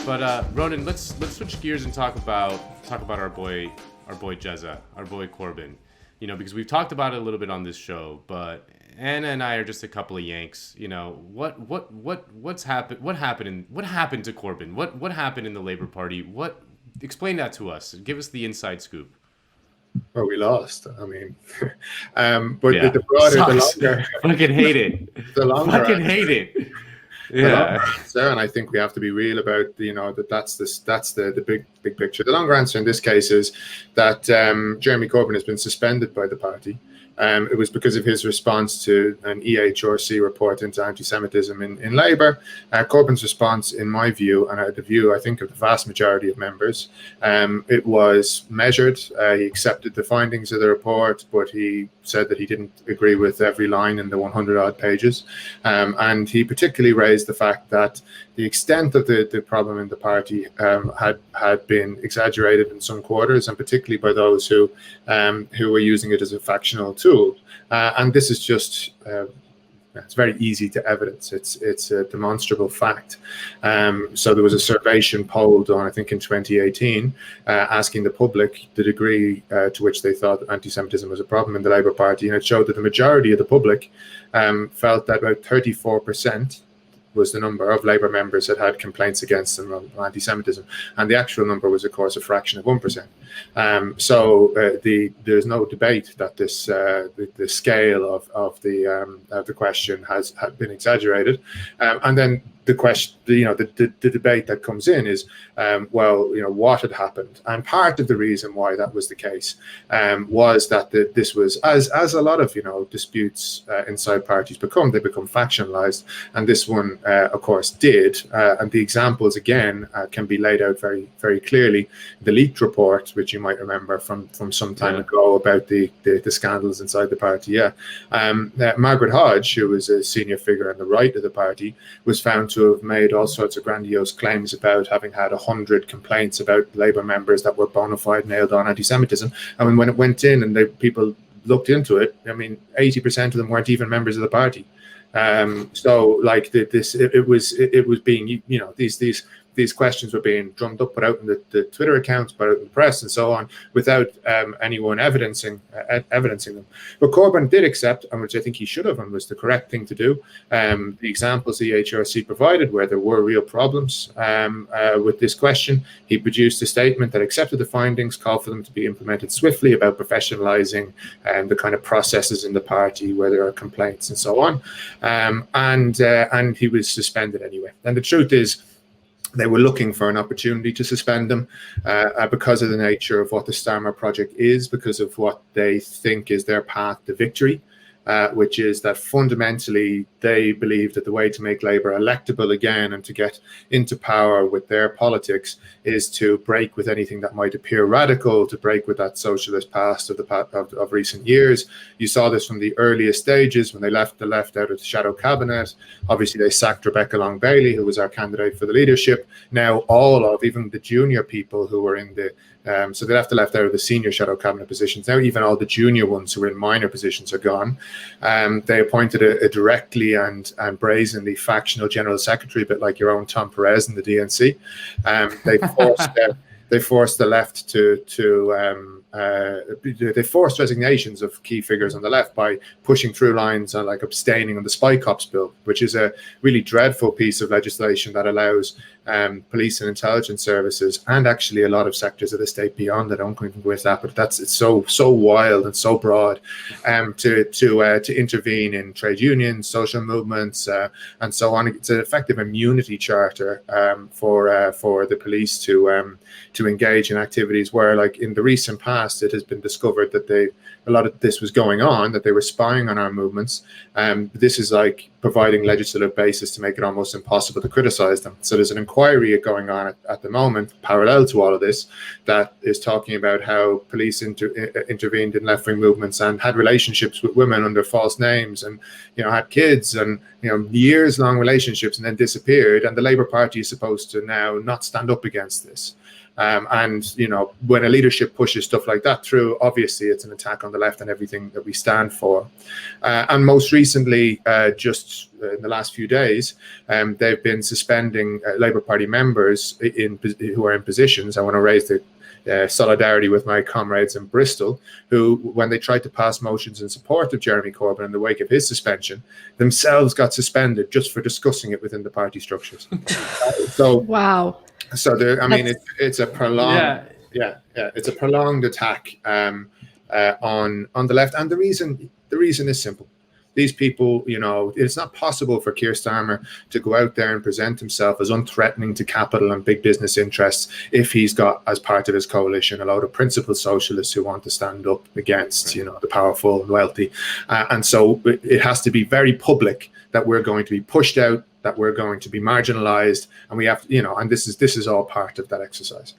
But Ronan, let's switch gears and talk about our boy Jezza, our boy Corbyn. Because we've talked about it a little bit on this show, but Anna and I are just a couple of Yanks. What's happened? What happened to Corbyn? What happened in the Labour Party? Explain that to us. Give us the inside scoop. Well, we lost. I mean, but yeah. the broader, Sucks. the longer, fucking hate it. The longer, fucking hate it. Yeah, answer, and I think we have to be real about that's the big picture. The longer answer in this case is that Jeremy Corbyn has been suspended by the party. It was because of his response to an EHRC report into anti-Semitism in Labour. Corbyn's response, in my view, and the view I think of the vast majority of members, it was measured. He accepted the findings of the report, but he said that he didn't agree with every line in the 100-odd pages. And he particularly raised the fact that the extent of the problem in the party had been exaggerated in some quarters, and particularly by those who were using it as a factional tool. And this is just it's very easy to evidence. It's a demonstrable fact. So there was a Survation poll done, I think, in 2018, asking the public the degree to which they thought anti-Semitism was a problem in the Labour Party, and it showed that the majority of the public felt that about 34% was the number of Labour members that had complaints against them of anti-Semitism, and the actual number was, of course, a fraction of 1%. So there's no debate that this the scale of the question had been exaggerated, and then the question, the debate that comes in is, what had happened? And part of the reason why that was the case was that this was, as a lot of disputes inside parties become factionalized, and this one, of course, did. And the examples again can be laid out very, very clearly. The leaked report, which you might remember from some time ago, about the scandals inside the party. Margaret Hodge, who was a senior figure on the right of the party, was found to have made all sorts of grandiose claims about having had 100 complaints about Labour members that were bona fide nailed on anti-Semitism. And when it went in and people looked into it, I mean, 80% of them weren't even members of the party. So like it was being, these questions were being drummed up, put out in the Twitter accounts, put out in the press, and so on, without anyone evidencing them. But Corbyn did accept, and which I think he should have, and was the correct thing to do. The examples the HRC provided, where there were real problems with this question, he produced a statement that accepted the findings, called for them to be implemented swiftly, about professionalising the kind of processes in the party where there are complaints and so on. And he was suspended anyway. And the truth is, they were looking for an opportunity to suspend them because of the nature of what the Starmer project is, because of what they think is their path to victory, which is that fundamentally they believe that the way to make Labour electable again and to get into power with their politics is to break with anything that might appear radical, to break with that socialist past of recent years. You saw this from the earliest stages when they left the left out of the shadow cabinet. Obviously, they sacked Rebecca Long-Bailey, who was our candidate for the leadership. Now, even the junior people who were in the so they left out of the senior shadow cabinet positions. Now even all the junior ones who were in minor positions are gone. They appointed a directly and brazenly factional general secretary, a bit like your own Tom Perez in the DNC. They forced the left they forced resignations of key figures on the left by pushing through lines on like abstaining on the Spy Cops bill, which is a really dreadful piece of legislation that allows police and intelligence services, and actually a lot of sectors of the state beyond that, I don't go with that, but it's so wild and so broad, to intervene in trade unions, social movements, and so on. It's an effective immunity charter for the police to engage in activities where, like in the recent past, it has been discovered that a lot of this was going on, that they were spying on our movements. This is like providing legislative basis to make it almost impossible to criticize them. So there's an inquiry going on at the moment, parallel to all of this, that is talking about how police intervened in left-wing movements and had relationships with women under false names, and had kids, and years-long relationships, and then disappeared. And the Labour Party is supposed to now not stand up against this. And, you know, when a leadership pushes stuff like that through, obviously it's an attack on the left and everything that we stand for. And most recently, just in the last few days, they've been suspending Labour Party members who are in positions. I want to raise the solidarity with my comrades in Bristol, who, when they tried to pass motions in support of Jeremy Corbyn in the wake of his suspension, themselves got suspended just for discussing it within the party structures. So wow. So there, I mean, it's a prolonged, it's a prolonged attack on the left, and the reason is simple. These people, you know, it's not possible for Keir Starmer to go out there and present himself as unthreatening to capital and big business interests if he's got, as part of his coalition, a load of principled socialists who want to stand up against, you know, the powerful and wealthy. And so it has to be very public that we're going to be pushed out, that we're going to be marginalized, and we have, you know, and this is all part of that exercise.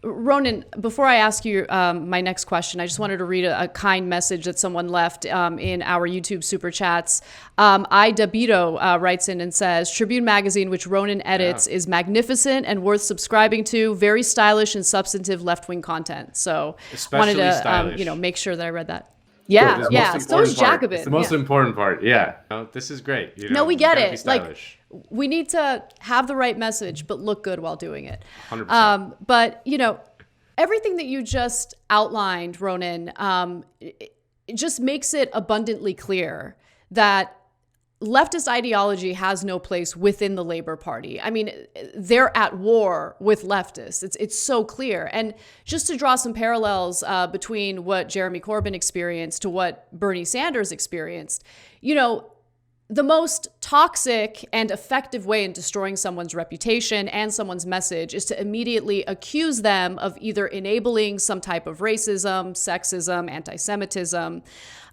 Ronan, before I ask you my next question, I just wanted to read a kind message that someone left in our YouTube super chats. Idabito writes in and says, Tribune magazine, which Ronan edits, is magnificent and worth subscribing to. Very stylish and substantive left-wing content. So especially wanted to you know, make sure that I read that. Yeah, yeah. So is Jacobin. It's the most important part. Yeah. No, this is great. You know, no, we get it. Like, we need to have the right message, but look good while doing it. 100%. But, you know, everything that you just outlined, Ronan, it just makes it abundantly clear that leftist ideology has no place within the Labour Party. I mean, they're at war with leftists. It's so clear. And just to draw some parallels between what Jeremy Corbyn experienced to what Bernie Sanders experienced, you know, the most toxic and effective way in destroying someone's reputation and someone's message is to immediately accuse them of either enabling some type of racism, sexism, anti-Semitism,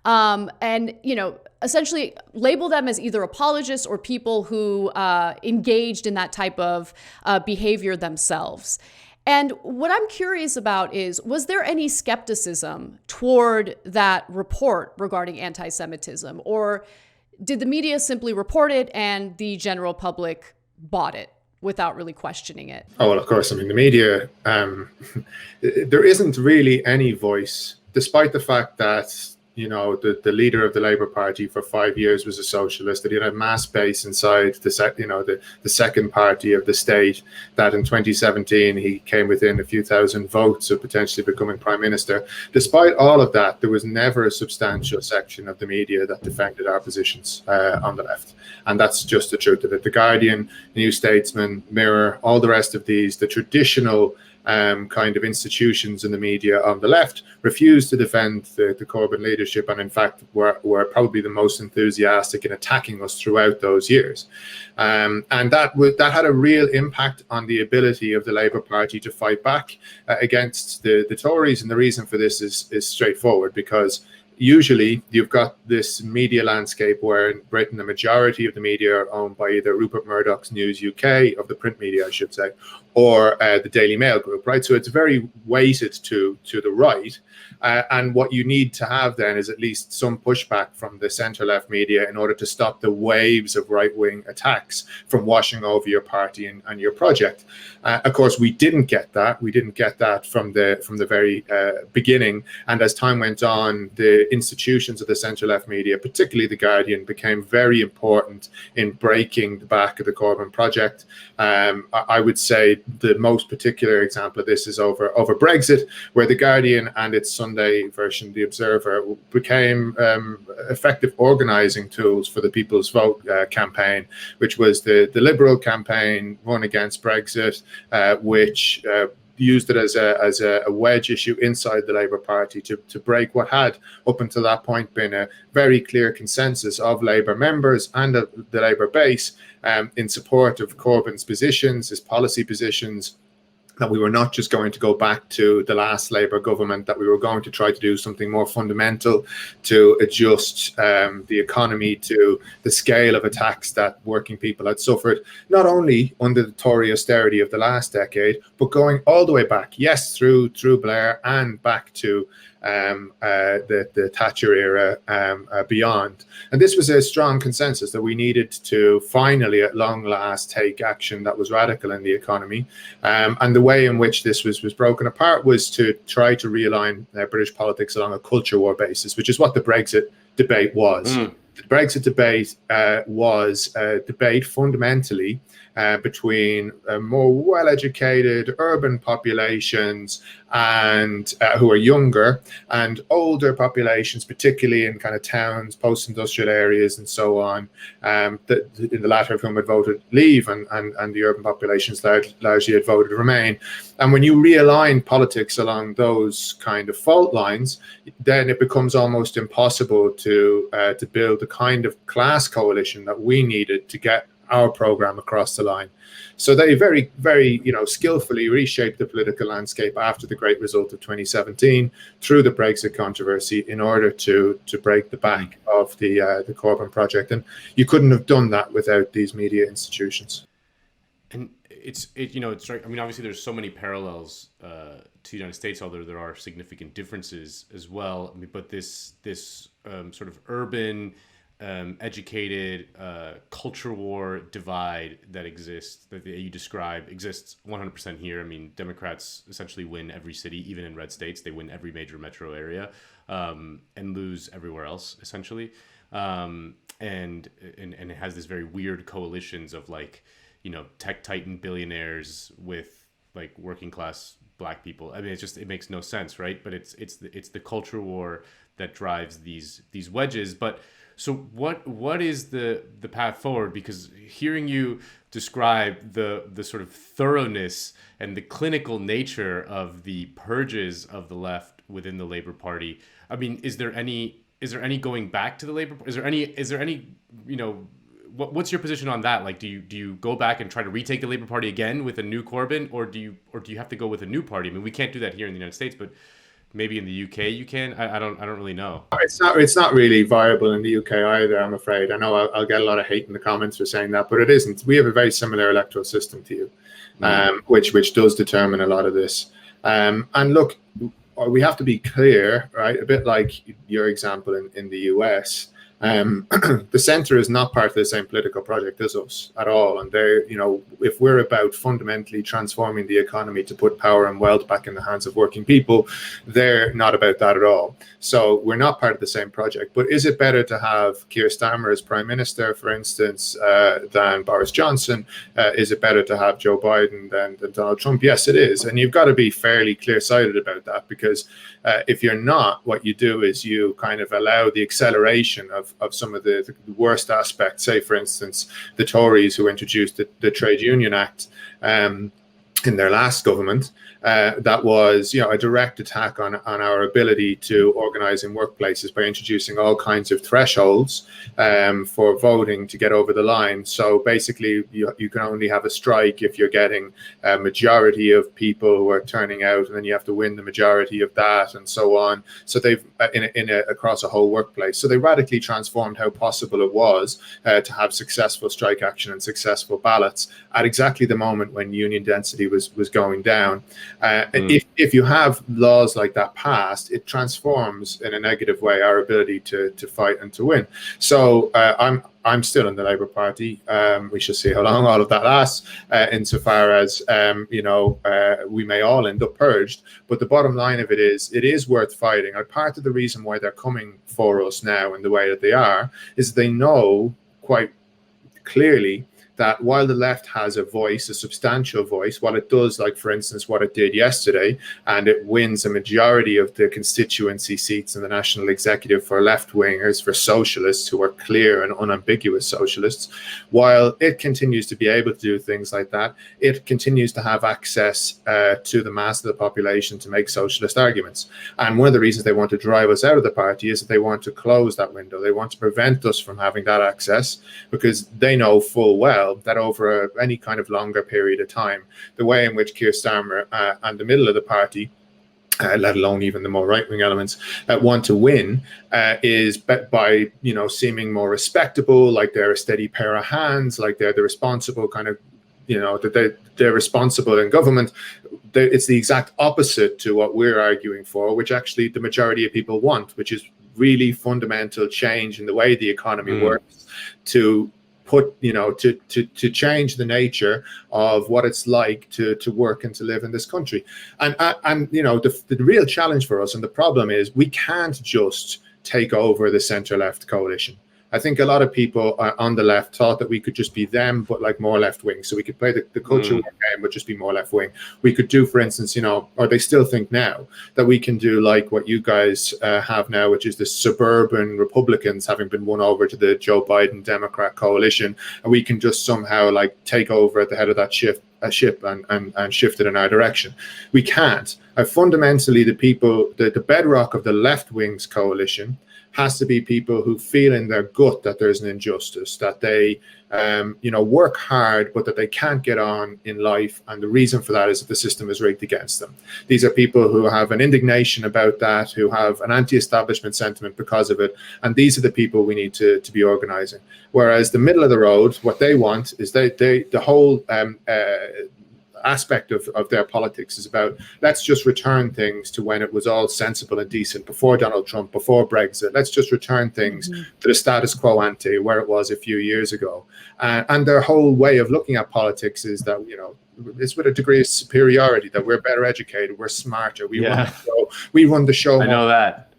and, you know, essentially label them as either apologists or people who engaged in that type of behavior themselves. And what I'm curious about is, was there any skepticism toward that report regarding anti-Semitism, or did the media simply report it and the general public bought it without really questioning it? Oh, well, of course. I mean, the media, there isn't really any voice, despite the fact that, you know, the leader of the Labour Party for 5 years was a socialist, that he had a mass base inside the second party of the state, that in 2017 he came within a few thousand votes of potentially becoming prime minister. Despite all of that, there was never a substantial section of the media that defended our positions on the left. And that's just the truth of it. The Guardian, New Statesman, Mirror, all the rest of these, the traditional kind of institutions in the media on the left refused to defend the Corbyn leadership, and in fact were probably the most enthusiastic in attacking us throughout those years. And that had a real impact on the ability of the Labour Party to fight back against the Tories. And the reason for this is straightforward, because usually you've got this media landscape where in Britain the majority of the media are owned by either Rupert Murdoch's News UK, of the print media I should say, or the Daily Mail group, right? So it's very weighted to the right. And what you need to have then is at least some pushback from the centre-left media in order to stop the waves of right-wing attacks from washing over your party and your project. Of course, we didn't get that. We didn't get that from the very beginning. And as time went on, the institutions of the centre-left media, particularly The Guardian, became very important in breaking the back of the Corbyn project. I would say the most particular example of this is over Brexit, where The Guardian and its Sunday version, The Observer, became effective organising tools for the People's Vote campaign, which was the Liberal campaign run against Brexit, which used it as a wedge issue inside the Labour Party to break what had, up until that point, been a very clear consensus of Labour members and of the Labour base in support of Corbyn's positions, his policy positions, that we were not just going to go back to the last Labour government, that we were going to try to do something more fundamental to adjust the economy to the scale of attacks that working people had suffered, not only under the Tory austerity of the last decade, but going all the way back, yes, through Blair and back to the Thatcher era beyond. And this was a strong consensus that we needed to finally, at long last, take action that was radical in the economy. And the way in which this was broken apart was to try to realign British politics along a culture war basis, which is what the Brexit debate was. The Brexit debate was a debate fundamentally between more well-educated urban populations and who are younger, and older populations, particularly in kind of towns, post-industrial areas, and so on. In the latter of whom had voted Leave, and the urban populations largely had voted Remain. And when you realign politics along those kind of fault lines, then it becomes almost impossible to build the kind of class coalition that we needed to get our program across the line. So they very, very, skillfully reshaped the political landscape after the great result of 2017 through the Brexit controversy in order to break the back of the Corbyn project. And you couldn't have done that without these media institutions. And it's right. I mean, obviously there's so many parallels to the United States, although there are significant differences as well. I mean, but this sort of urban, educated culture war divide that exists, that you describe, exists 100% here. I mean, Democrats essentially win every city, even in red states. They win every major metro area and lose everywhere else, essentially. And it has this very weird coalitions of tech titan billionaires with working class black people. I mean, it makes no sense, right? But it's the culture war that drives these wedges. But so what is the path forward? Because hearing you describe the sort of thoroughness and the clinical nature of the purges of the left within the Labour Party, I mean, is there any going back to the Labour? Is there any what's your position on that? Do you go back and try to retake the Labour Party again with a new Corbyn, or do you have to go with a new party? I mean, we can't do that here in the United States, but maybe in the UK you can. I don't really know. It's not really viable in the UK either, I'm afraid. I know I'll get a lot of hate in the comments for saying that, but it isn't. We have a very similar electoral system to you, which does determine a lot of this. And look, we have to be clear, right? A bit like your example in the US. The centre is not part of the same political project as us at all, and if we're about fundamentally transforming the economy to put power and wealth back in the hands of working people, they're not about that at all. So we're not part of the same project. But is it better to have Keir Starmer as Prime Minister, for instance, than Boris Johnson? Is it better to have Joe Biden than Donald Trump? Yes, it is, and you've got to be fairly clear-sighted about that, because if you're not, what you do is you kind of allow the acceleration of some of the worst aspects. Say, for instance, the Tories, who introduced the Trade Union Act in their last government, that was a direct attack on our ability to organise in workplaces by introducing all kinds of thresholds for voting to get over the line. So basically, you can only have a strike if you're getting a majority of people who are turning out, and then you have to win the majority of that, and so on. So they've across a whole workplace. So they radically transformed how possible it was to have successful strike action and successful ballots at exactly the moment when union density was going down. If you have laws like that passed, it transforms in a negative way our ability to fight and to win. So I'm still in the Labour Party. We shall see how long all of that lasts, insofar as we may all end up purged. But the bottom line of it is worth fighting. And part of the reason why they're coming for us now in the way that they are is they know quite clearly that while the left has a voice, a substantial voice, while it does, like, for instance, what it did yesterday, and it wins a majority of the constituency seats in the National Executive for left-wingers, for socialists who are clear and unambiguous socialists, while it continues to be able to do things like that, it continues to have access to the mass of the population to make socialist arguments. And one of the reasons they want to drive us out of the party is that they want to close that window. They want to prevent us from having that access, because they know full well that over any kind of longer period of time, the way in which Keir Starmer and the middle of the party, let alone even the more right-wing elements, want to win is by seeming more respectable, like they're a steady pair of hands, like they're the responsible kind of that they're responsible in government. It's the exact opposite to what we're arguing for, which actually the majority of people want, which is really fundamental change in the way the economy works, to put, to change the nature of what it's like to work and to live in this country. And the real challenge for us, and the problem is, we can't just take over the center-left coalition. I think a lot of people on the left thought that we could just be them, but like more left wing. So we could play the culture war game, but just be more left wing. We could do, for instance, or they still think now that we can do like what you guys have now, which is the suburban Republicans having been won over to the Joe Biden Democrat coalition, and we can just somehow like take over at the head of that ship and shift it in our direction. We can't. Fundamentally, the bedrock of the left wing's coalition has to be people who feel in their gut that there's an injustice, that they work hard, but that they can't get on in life. And the reason for that is that the system is rigged against them. These are people who have an indignation about that, who have an anti-establishment sentiment because of it. And these are the people we need to be organizing. Whereas the middle of the road, what they want is the whole aspect of their politics is about, let's just return things to when it was all sensible and decent, before Donald Trump, before Brexit. Let's just return things to the status quo ante, where it was a few years ago. And their whole way of looking at politics is that, it's with a degree of superiority, that we're better educated, we're smarter, we run the show. I know that.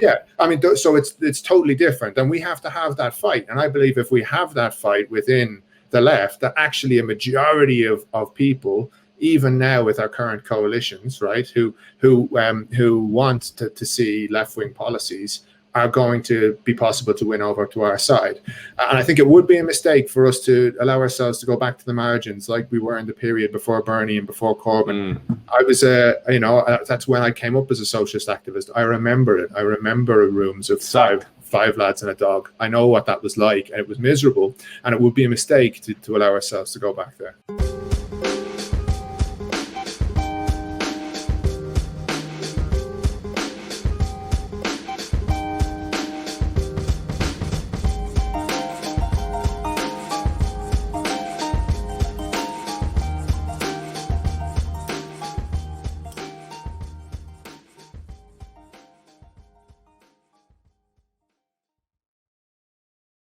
Yeah, I mean, so it's totally different, and we have to have that fight. And I believe if we have that fight within the left, that actually a majority of people, even now with our current coalitions, right, who want to see left-wing policies, are going to be possible to win over to our side. And I think it would be a mistake for us to allow ourselves to go back to the margins like we were in the period before Bernie and before Corbyn. I was, that's when I came up as a socialist activist. I remember it. I remember rooms of five lads and a dog. I know what that was like, and it was miserable, and it would be a mistake to allow ourselves to go back there.